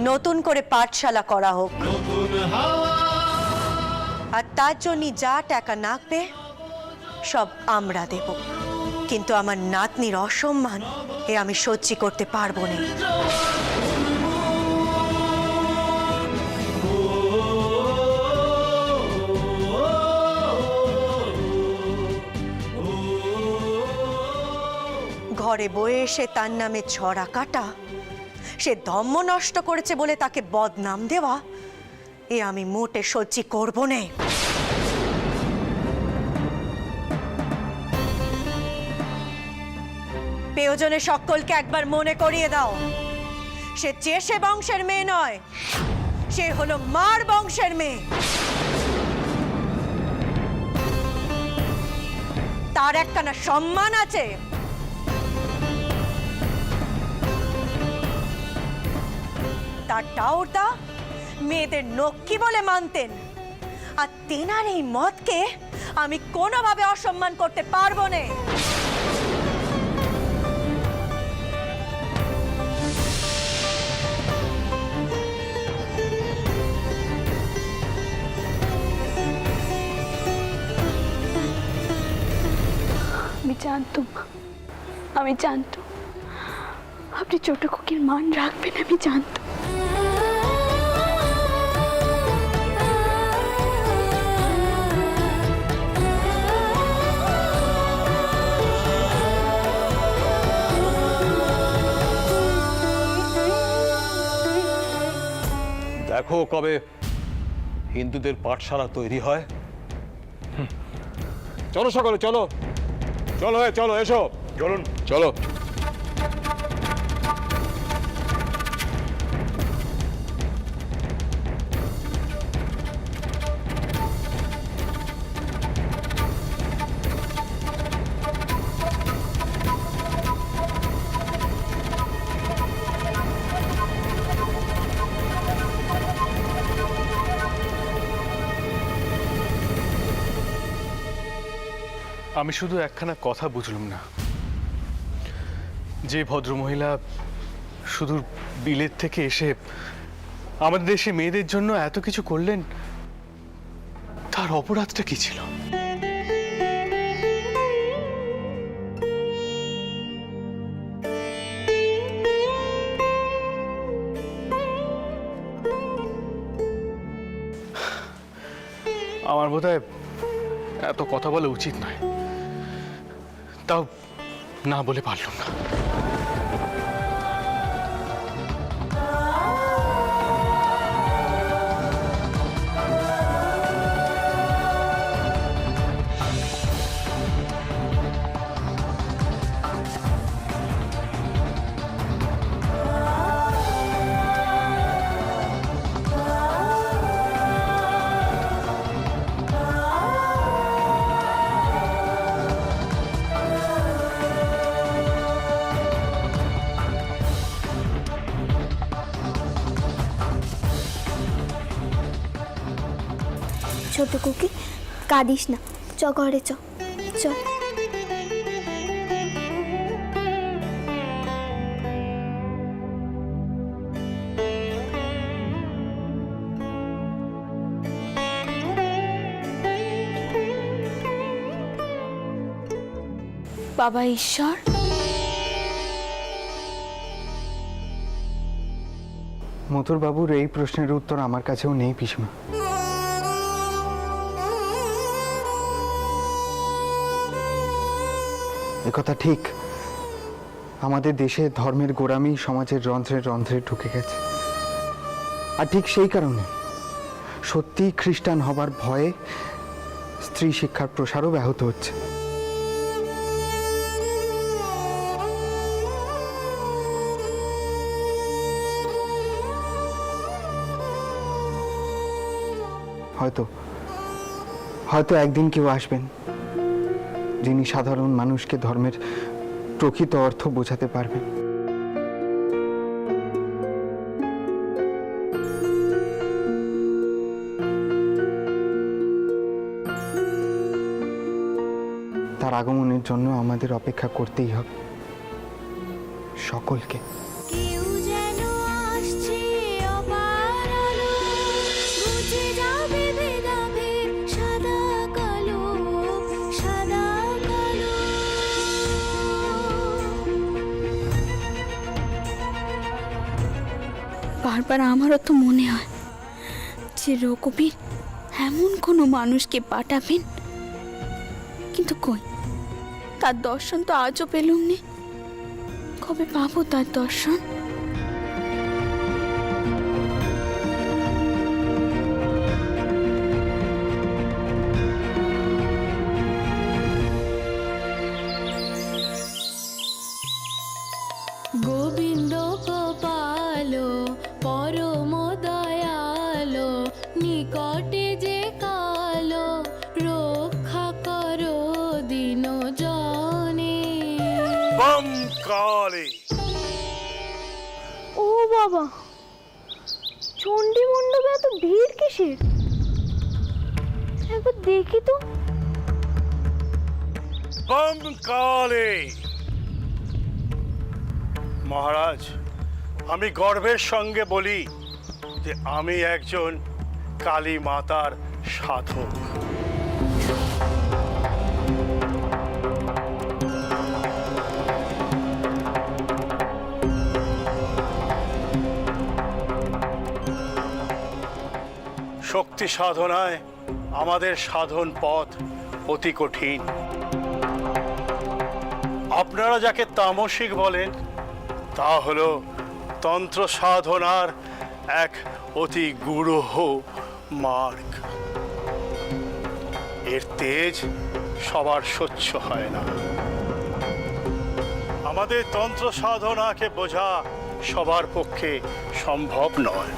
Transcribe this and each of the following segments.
নতুন করে পাঠশালা করা হোক, আর তার জন্য যা টাকা লাগবে সব আমরা দেব। কিন্তু আমার নাতনির অসম্মান এ আমি সহ্য করতে পারবো না। ঘরে বয়ে এসে তার নামে ছড়া কাটা, সে ধম্ম নষ্ট করেছে বলে তাকে বদনাম দেওয়া, এ আমি মোটে সহ্য করব না। প্রিয়জনে সকলকে একবার মনে করিয়ে দাও, সে চেষে বংশের মেয়ে নয়, সে হলো মার বংশের মেয়ে। তার একখানা সম্মান আছে। তার টাউরদা মেয়েদের নক্ষী বলে মানতেন, আর তেনার এই মতকে আমি কোনোভাবে অসম্মান করতে পারবো না। আমি জানতাম আপনি ছোট খুকির মান রাখবেন, আমি জানতাম। দেখো কবে হিন্দুদের পাঠশালা তৈরি হয়। চলো সকলে, চলো চলো চলো, এসো, চলুন চলো। আমি শুধু একখানা কথা বুঝলাম না, যে ভদ্রমহিলা সুদূর বিলেত থেকে এসে আমাদের দেশে মেয়েদের জন্য এত কিছু করলেন, তার অপরাধটা কি ছিল? আমার বোধহয় এত কথা বলা উচিত নয়, তাও না বলে পারলাম না। ছোট খুকি কাঁদিস না, চ ঘরে চ চ। বাবা ঈশ্বর, মথুর বাবুর এই প্রশ্নের উত্তর আমার কাছেও নেই পিসমা। একথা ঠিক, আমাদের দেশে ধর্মের গোড়ামি সমাজের রন্ধ্রে রন্ধ্রে ঢুকে গেছে। আর ঠিক সেই কারণে সত্যি খ্রিস্টান হবার ভয়ে স্ত্রী শিক্ষার প্রসারও ব্যাহত হচ্ছে। হয়তো হয়তো একদিন কেউ আসবেন যিনি সাধারণ মানুষকে ধর্মের প্রকৃত অর্থ বোঝাতে পারবেন। তার আগমনের জন্য আমাদের অপেক্ষা করতেই হবে সকলকে। কেউ যেন আসছে বারবার আমারও তো মনে হয় যে রঘুবীর এমন কোনো মানুষকে পাঠাবেন, কিন্তু কই, তার দর্শন তো আজও পেলুম নে। কবে পাবো তার দর্শন? গোবিন্দ গোপাল পরম দয়ালো, নিকটে যে কালো রক্ষা করো দিন জনে। বম কালী। ও বাবা, চণ্ডী মণ্ডপে এত ভিড় কিসের? একবার দেখি তো। বম কালী। মহারাজ, আমি গর্বের সঙ্গে বলি যে আমি একজন কালী মাতার সাধক। শক্তি সাধনায় আমাদের সাধন পথ অতি কঠিন। আপনারা যাকে তামসিক বলেন, তা হলো তন্ত্র সাধনার এক অতি গুরুহ মার্গ। এর তেজ সবার সহ্য হয় না। আমাদের তন্ত্র সাধনাকে বোঝা সবার পক্ষে সম্ভব নয়।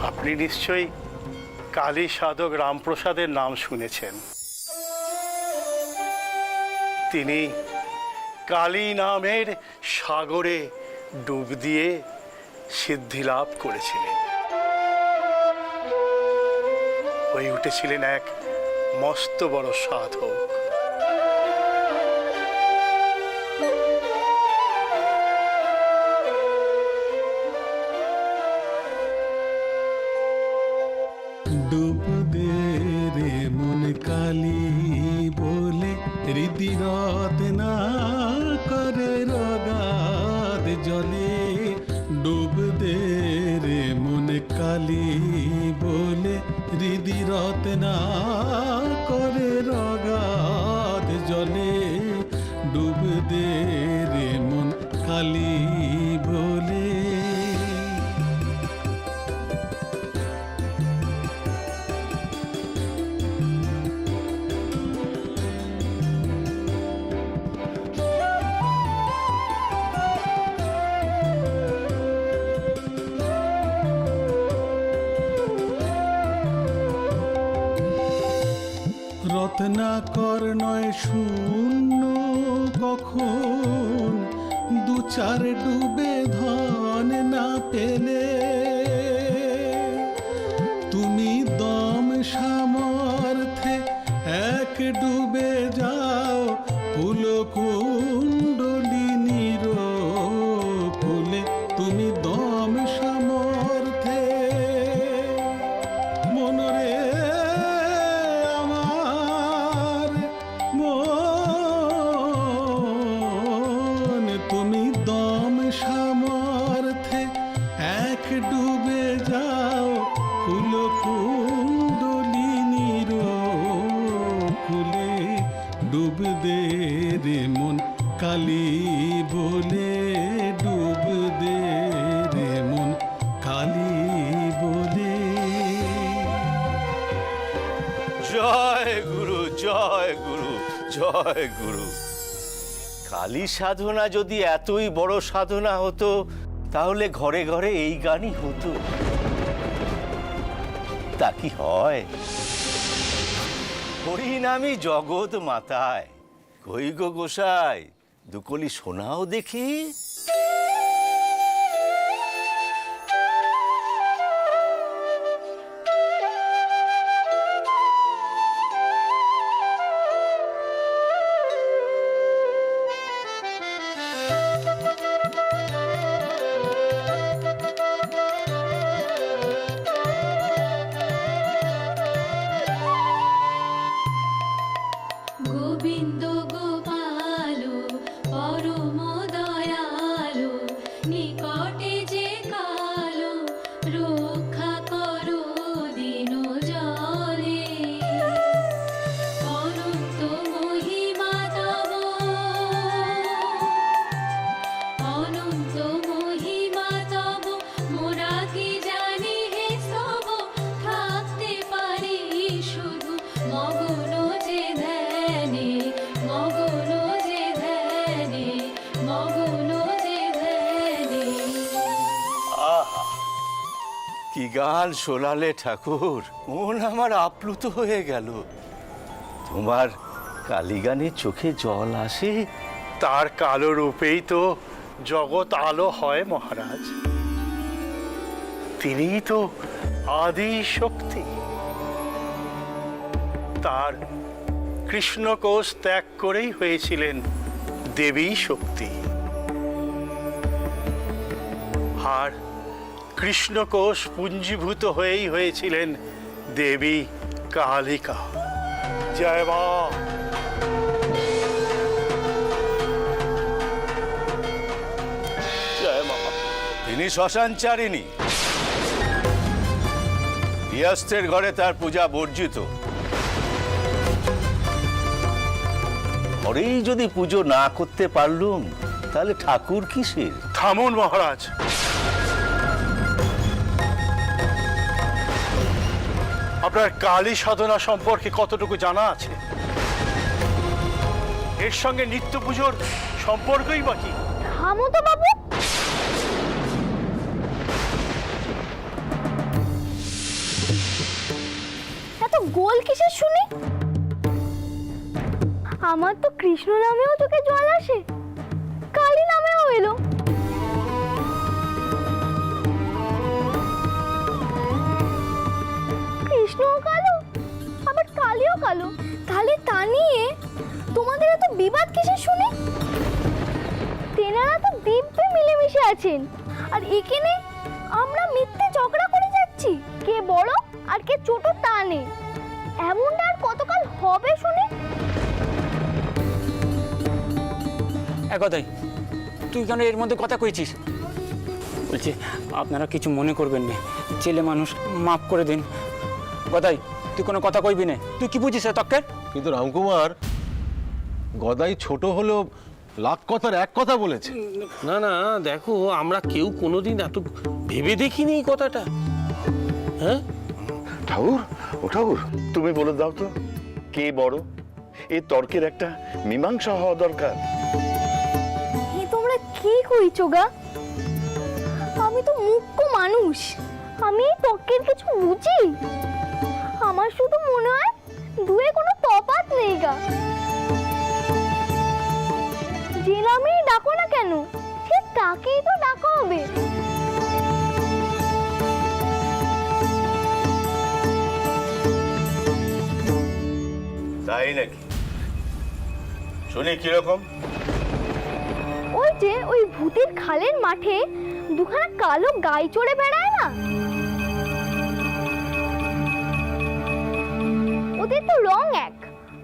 আপনি নিশ্চয়ই কালী সাধক রামপ্রসাদের নাম শুনেছেন। তিনি কালী নামের সাগরে ডুব দিয়ে সিদ্ধি লাভ করেছিলেন, হয়ে উঠেছিলেন এক মস্ত বড় সাধক। ডুব দে রে মন কালী বলে, হৃদিরত না করে রগাদ জলে। ডুব দে রে মন কালী বলে, হৃদিরত না করে রগাদ জলে। ডুব দে রে মন কালী বলে। রত্নাকর নয় শূন্য কখন, দু চার ডুবে ধন না পেলে। তুমি দম সামর্থ্যে এক ডুবে যাও, ফুলকুণ্ডলিনীর ফুলে। তুমি দম সামর্থ্যে মনরে আমার মন, তুমি দম সামর্থ্যে এক ডুবে যাও, ফুলকুণ্ডলিনীর ফুলে। ডুব দে রে মন কালী বলে, ডুব দে রে মন কালী বলে। জয় গুরু, জয় গুরু, জয় গুরু। কালী সাধনা যদি এতই বড় সাধনা হতো, তাহলে ঘরে ঘরে এই গানই হতো। তা কি হয়? হরিনামী জগৎ মাতায়। কই গো গোসাই, দুকলি শোনাও দেখি। গোবিন্দ গোপাল পরম দয়ালো, নিকটে যে কালো রক্ষা করো দিন জলে অনন্ত মহিমা তব অনন্ত মহিমা তব মোরা কি জানি হে সব থাকতে পারি শুধু মগ্ন যে ধ্যানে মগ্ন যে ধ্যানে মগ্ন যে ধ্যানে। আহা কি গান শোনালে ঠাকুর, মন আমার আপ্লুত হয়ে গেল। তোমার কালীগানের চোখে জল আসে। তার কালো রূপেই তো জগৎ আলো হয় মহারাজ। তিনিই তো আদি শক্তি। তার কৃষ্ণকোষ ত্যাগ করেই হয়েছিলেন দেবী শক্তি, আর কৃষ্ণকোষ পুঞ্জীভূত হয়েই হয়েছিলেন দেবী কালিকা। জয় মা। জয় মা। তিনি শ্মশানচারিণী, গৃহস্থের ঘরে তার পূজা বর্জিত। ঘরেই যদি পুজো না করতে পারলুম তাহলে ঠাকুর কিসের? থামুন মহারাজ। আপনার কালী সাধনা সম্পর্কে কতটুকু জানা আছে? এর সঙ্গে নিত্য পুজোর সম্পর্কই বা কি? থামো তো বাবু। এত গোল কিসের শুনি? আমার তো কৃষ্ণ নামেও চোখে জল আসে, কালী নামেও এলো। কৃষ্ণও কালো আবার কালীও কালো, তাহলে তা নিয়ে তোমাদের এত বিবাদ কিসের শুনি? তেনারা তো দিব্যে মিলেমিশে আছেন, আর এখানে আমরা মিথ্যে ঝগড়া করে যাচ্ছি, কে বড় আর কে ছোট তা নেই। এমনটা আর কতকাল হবে শুনি? একদাই, তুই কেন এর মধ্যে কথা কইছিস? বলছি আপনারা কিছু মনে করবেন না, ছেলে মানুষ, মাফ করে দিন। গদাই, তুই কোনো কথা কইবি না, তুই কি বুঝিস তক্কের? কিন্তু রামকুমার, গদাই ছোট হলেও লাখ কথার এক কথা বলেছে। না না, দেখো আমরা কেউ কোনোদিন এত ভেবে দেখিনি এই কথাটা। হ্যাঁ ঠাকুর, ও ঠাকুর, তুমি বলে দাও তো কে বড়? এই তর্কের একটা মীমাংসা হওয়া দরকার। এ তোমরা কি কইছো গা? আমি তো মূর্খ মানুষ, আমি এই তর্কের কিছু বুঝি? আমার শুধু মনে হয় দুয়ে কোনো তফাৎ নেই গা। যে নামেই ডাকো না কেন, সে তাকেই তো ডাকা হবে। তাই নাকি? শুনি কিরকম? ওই যে ওই ভূতের খালের মাঠে দুখানা কালো গাই চড়ে বেড়ায় না, ওদের তো রং এক,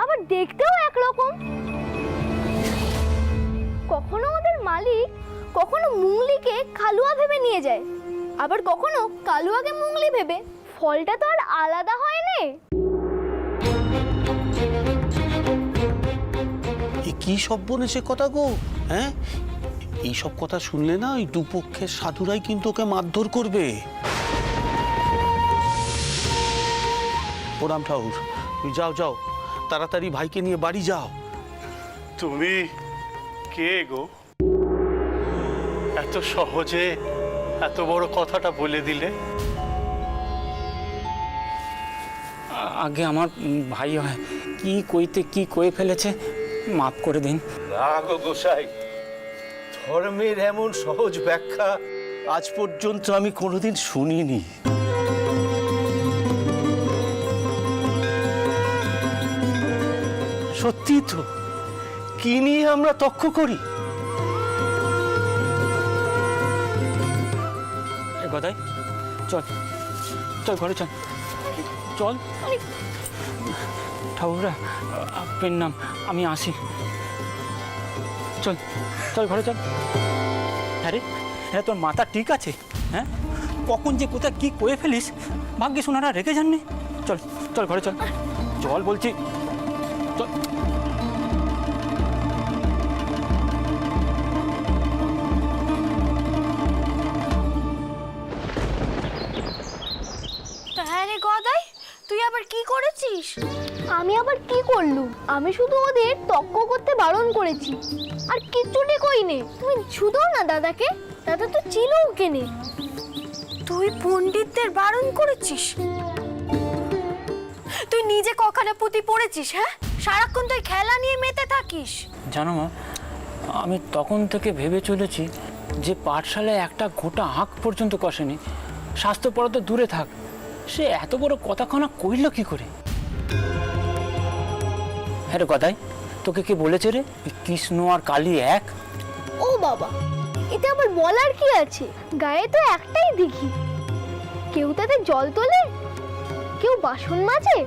আবার দেখতেও একরকম। কখনো ওদের মালিক কখনো মুংলিকে কালুয়া ভেবে নিয়ে যায়, আবার কখনো কালুয়াকে মুংলি ভেবে। ফলটা তো আর আলাদা হয় না। কি সব বলেছে কথা গো? হ্যাঁ, এইসব কথা শুনলে না ওই দুপক্ষের সাধুরাই কিন্তু ওকে মারধর করবে। প্রণাম ঠাকুর, তুমি যাও যাও, তাড়াতাড়ি ভাইকে নিয়ে বাড়ি যাও। তুমি কে গো? এত সহজে এত বড় কথাটা বলে দিলে। আগে আমার ভাই হয়, কি কইতে কি কয়ে ফেলেছে, মাফ করে দিন। না গো গোসাই, ধর্মের এমন সহজ ব্যাখ্যা আজ পর্যন্ত আমি কোনোদিন শুনিনি। সত্যি তো, কি নিয়ে আমরা তর্ক করি? গদাই, চল চল ঘরে চল, চল। ঠাকুররা, আপনার নাম, আমি আসি। চল চল ঘরে চল। হ্যাঁ রে, হ্যাঁ তোর মাথা ঠিক আছে? হ্যাঁ, কখন যে কোথায় কি করে ফেলিস ভাগ্যে সোনারা রেখে যাননি। চল চল ঘরে চল, চল বলছি চল। হ্যাঁ রে গদাই, তুই আবার কি করেছিস? আমি আবার কি করলুম? আমি শুধু ওদের তক্ক করতে বারণ করেছি, আর কিচ্ছুটি কইনে। তুমি শুধু না দাদাকে, দাদা তো ছিল কেনে। তুই পণ্ডিতদের বারণ করেছিস? তুই নিজে কখানে পুঁতি পড়েছিস? হ্যাঁ, সারাক্ষণ তুই খেলা নিয়ে মেতে থাকিস। জানো মা, আমি তখন থেকে ভেবে চলেছি যে পাঠশালায় একটা গোটা আঁক পর্যন্ত কষেনি, স্বাস্থ্য পড়া তো দূরে থাক, সে এত বড় কথাখানা কইল কি করে? হ্যাঁ রে গদাই, তোকে কি বলেছে রে কৃষ্ণ আর কালী এক? ও বাবা, এতে আবার বলার কি আছে? গায়ে তো একটাই দিঘি, কেউ তাতে জল তোলে, কেউ বাসন মাজে,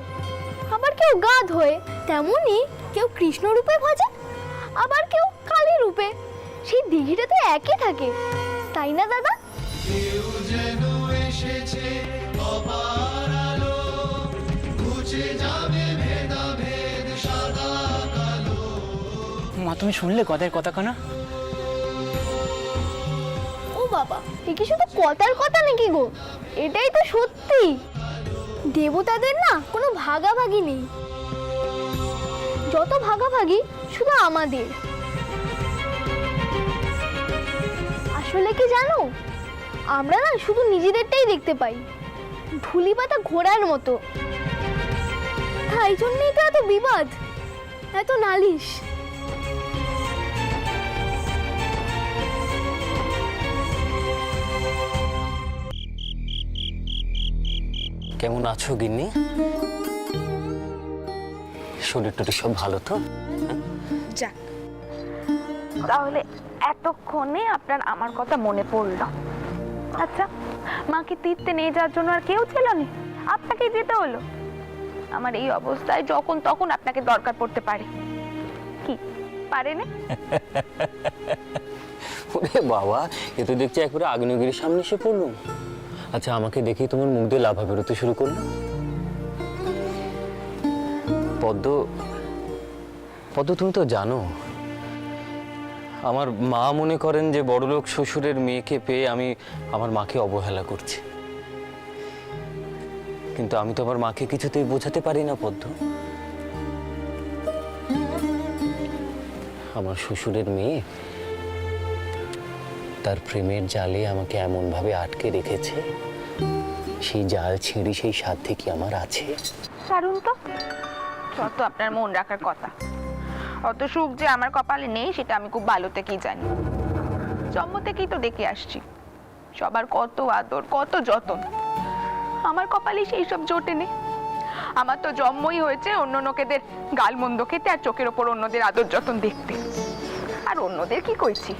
আবার কেউ গা ধোয়। তেমনি কেউ কৃষ্ণ রূপে ভাজে, আবার কেউ কালী রূপে। সেই দিঘিটা তো একই থাকে, তাই না দাদা? মা তুমি শুনলে গদাইয়ের কথাখানা? ও বাবা, এ কি শুধু কথার কথা নাকি গো? এটাই তো সত্যি। দেবতাদের না কোনো ভাগাভাগি নেই, যত ভাগাভাগি শুধু আমাদের। আসলে কি জানো, আমরা না শুধু নিজেদেরটাই দেখতে পাই, ধুলি পাতা ঘোড়ার মতো। তাই জন্যই তো এত বিবাদ, এত নালিশ। কেমন আছো গিন্নি? শরীর টরীর সব ভালো তো? যাক, তাহলে এতক্ষণে আপনার আমার কথা মনে পড়লো। আচ্ছা, মাকে তীর্থে নিয়ে যাওয়ার জন্য আর কেউ ছিল না, আপনাকে যেতে হলো। আমার এই অবস্থায় যখন তখন আপনাকে দরকার পড়তে পারে, কি পারে না? ওরে বাবা, এ তো দেখছি একবারে আগ্নেয়গিরির সামনে এসে পড়লুম। আচ্ছা, আমাকে দেখেই তোমার মুখ দিয়ে লাভা বেরোতে শুরু করলো। পদ্ম, পদ্ম তুমি তো জানো আমার মা মনে করেন যে বড়লোক শ্বশুরের মেয়েকে পেয়ে আমি আমার মাকে অবহেলা করছি, কিন্তু আমি তো আমার মাকে কিছুতেই বোঝাতে পারি না পদ্ম। আমার শ্বশুরের মেয়ে তার প্রেমের জালে আমাকে এমন ভাবে আটকে রেখেছে, সেই জাল ছিঁড়ি সেই সাধ্য কি আমার আছে? সারুন তো, যত আপনার মন রাখার কথা। অত সুখ যে আমার কপালে নেই সেটা আমি খুব ভালো থেকেই জানি। জন্ম থেকেই তো দেখে আসছি সবার কত আদর, কত যত্ন। আমার কপালে সেই সব জোটে নেই। আমার তো জন্মই হয়েছে অন্য লোকেদের গালমন্দ খেতে আর চোখের ওপর অন্যদের আদর যত্ন দেখতে। আর অন্যদের কি কইছি,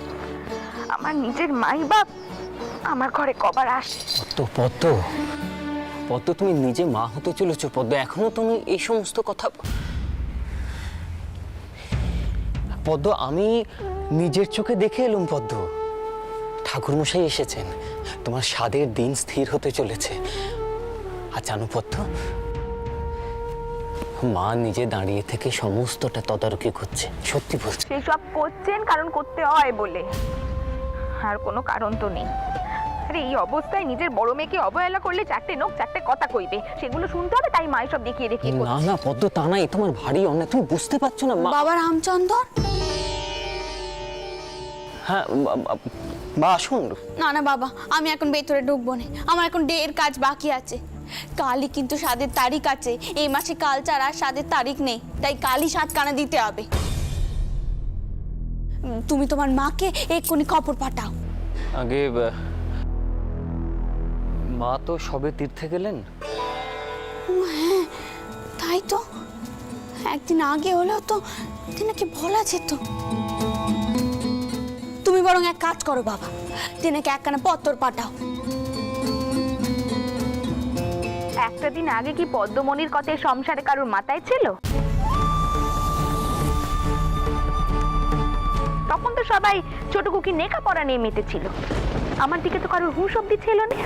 আমার নিজের মাই বাপ আমার ঘরে কবার আসে। পদ্ম, পদ্ম তুমি নিজে মা হতে চলেছো পদ্ম, এখনো তুমি এই সমস্ত কথা। পদ্ম, আমি নিজের চোখে দেখে এলুম পদ্ম, ঠাকুরমশাই এসেছেন, তোমার স্বাদের দিন স্থির হতে চলেছে। আর জানো পদ্ম, মা নিজে দাঁড়িয়ে থেকে সমস্তটা তদারকি করছে, সত্যি বলছে। সেসব করছেন কারণ করতে হয় বলে, আর কোনো কারণ তো নেই। আরে এই অবস্থায় নিজের বড় মেয়েকে অবহেলা করলে চারটে নোক চারটে কথা কইবে, সেগুলো শুনতে হবে, তাই মা সব দেখিয়ে দেখিয়ে না করছে। না পদ্ম, তা নাই, তোমার ভারী অন্যায়, তুমি বুঝতে পারছো না। বাবা রামচন্দ্র, হ্যাঁ মা আসুন। না না বাবা, আমি এখন ভেতরে ঢুকবো না, আমার এখন ডের কাজ বাকি আছে। কালই কিন্তু স্বাদের তারিখ আছে, এই মাসে কাল ছাড়া স্বাদের তারিখ নেই, তাই কালই স্বাদ কানা দিতে হবে। তুমি তোমার মাকে এক্ষুনি খবর পাঠাও। আগে মা তো সবে তীর্থে গেলেন। হ্যাঁ তাই তো, একদিন আগে হলেও তো তিনাকে বলা যেত। তুমি বরং এক কাজ করো বাবা, তিনাকে একখানা পত্র পাঠাও। একটা দিন আগে কি পদ্মমণির কথায় সংসারে কারোর মাথায় ছিল? তখন তো সবাই ছোট কুকি নেকা পড়া নিয়ে মেতেছিল। আমার দিকে তো কারোর হুঁশ অব্দি ছিল না।